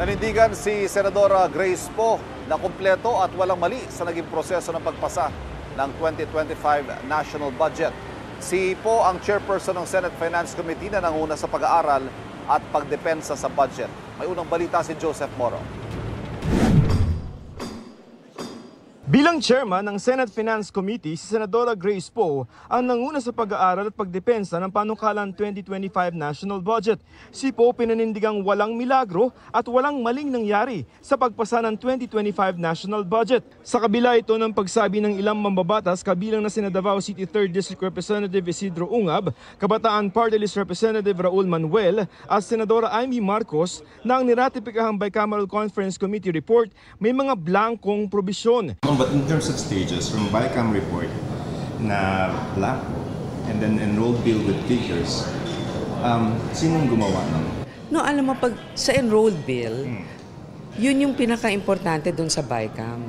Nanindigan si Senadora Grace Poe na kumpleto at walang mali sa naging proseso ng pagpasa ng 2025 national budget. Si Poe ang chairperson ng Senate Finance Committee na nanguna sa pag-aaral at pagdepensa sa budget. May unang balita si Joseph Moro. Bilang chairman ng Senate Finance Committee, si Senadora Grace Poe ang nanguna sa pag-aaral at pagdepensa ng panukalang 2025 national budget. Si Poe pinanindigang walang milagro at walang maling nangyari sa pagpasa ng 2025 national budget. Sa kabila ito ng pagsabi ng ilang mambabatas kabilang na sina Davao City 3rd District Representative Isidro Ungab, Kabataan Party List Representative Raul Manuel at Senadora Amy Marcos na ang niratipikahang Bicameral Conference Committee report may mga blankong probisyon. But in terms of stages, from BICAM report na blanco and then enrolled bill with figures, sinong gumawa nun? No, alam mo, pag sa enrolled bill, yun yung pinaka-importante doon sa BICAM.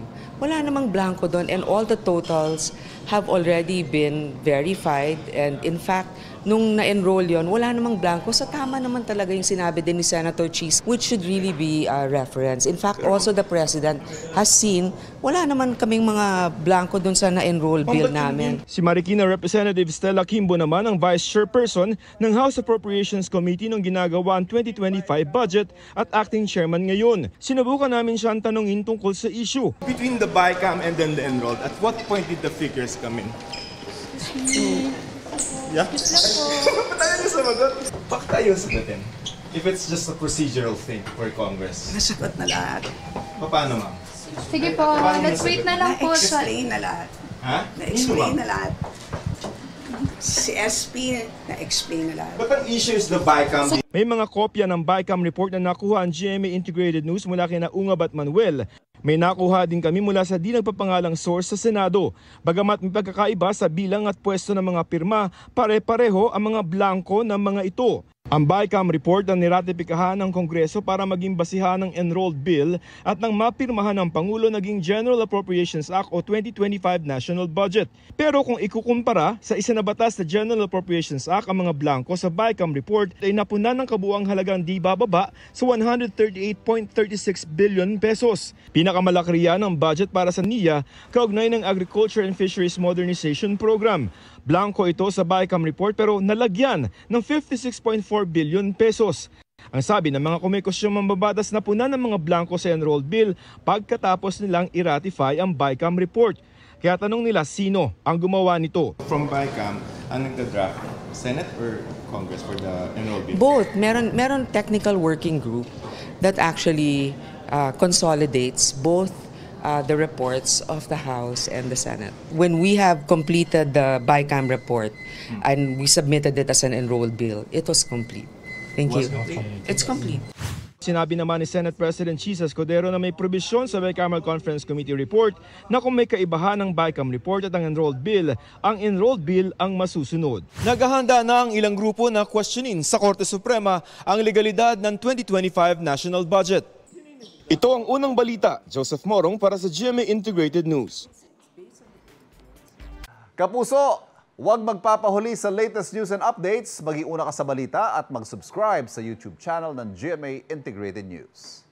Wala namang blanco doon and all the totals have already been verified and in fact, nung na-enroll yon, wala namang blanco. Sa tama naman talaga yung sinabi din ni Senator Cheese, which should really be a reference. In fact, also the President has seen, wala naman kaming mga blanco dun sa na-enroll bill namin. Si Marikina Representative Stella Kimbo naman ang Vice Chairperson ng House Appropriations Committee nung ginagawa ang 2025 budget at acting chairman ngayon. Sinubukan namin siyang tanungin tungkol sa issue. Between the BICAM and then the enrolled, at what point did the figures come in? Yeah? Ba't tayo niyo sumagot? Bakit tayo sagutin? If it's just a procedural thing for Congress. Nasagot na lahat. Paano, ma'am? Sige po, let's wait na lang po sa... Na-explain na lahat. Ha? Na-explain na lahat. Si SP, na-explain na lahat. But ang issue is the BICAM. May mga kopya ng BICAM report na nakuha ang GMA Integrated News mula kina Ungab at Manuel. May nakuha din kami mula sa di nagpapangalang source sa Senado. Bagamat may pagkakaiba sa bilang at pwesto ng mga pirma, pare-pareho ang mga blanko ng mga ito. Ang BICAM report ang niratipikahan ng Kongreso para maging basihan ng enrolled bill at nang mapirmahan ng Pangulo naging General Appropriations Act o 2025 National Budget. Pero kung ikukumpara sa isa na batas na General Appropriations Act, ang mga blanko sa BICAM report ay napunan ng kabuang halagang di bababa sa 138.36 billion pesos. Pinakamalaki riyan ang budget para sa NIA kaugnay ng Agriculture and Fisheries Modernization Program. Blanco ito sa BICAM report pero nalagyan ng 56.4 billion pesos. Ang sabi ng mga komikosyong mambabatas na punan ng mga blanco sa enrolled bill pagkatapos nilang i-ratify ang BICAM report. Kaya tanong nila sino ang gumawa nito. From BICAM, ang nagda-draft, Senate or Congress for the enrolled bill? Both. Meron technical working group that actually consolidates both the reports of the House and the Senate. When we have completed the BICAM report and we submitted it as an enrolled bill, it was complete. Thank you. It's complete. Sinabi naman ni Senate President Chisa Escudero na may probisyon sa Bicameral Conference Committee report na kung may kaibahan ng BICAM report at ang enrolled bill ang masusunod. Naghahanda na ang ilang grupo na questionin sa Korte Suprema ang legalidad ng 2025 national budget. Ito ang unang balita. Joseph Morong para sa GMA Integrated News. Kapuso, huwag magpapahuli sa latest news and updates. Mag-iuna ka sa balita at mag-subscribe sa YouTube channel ng GMA Integrated News.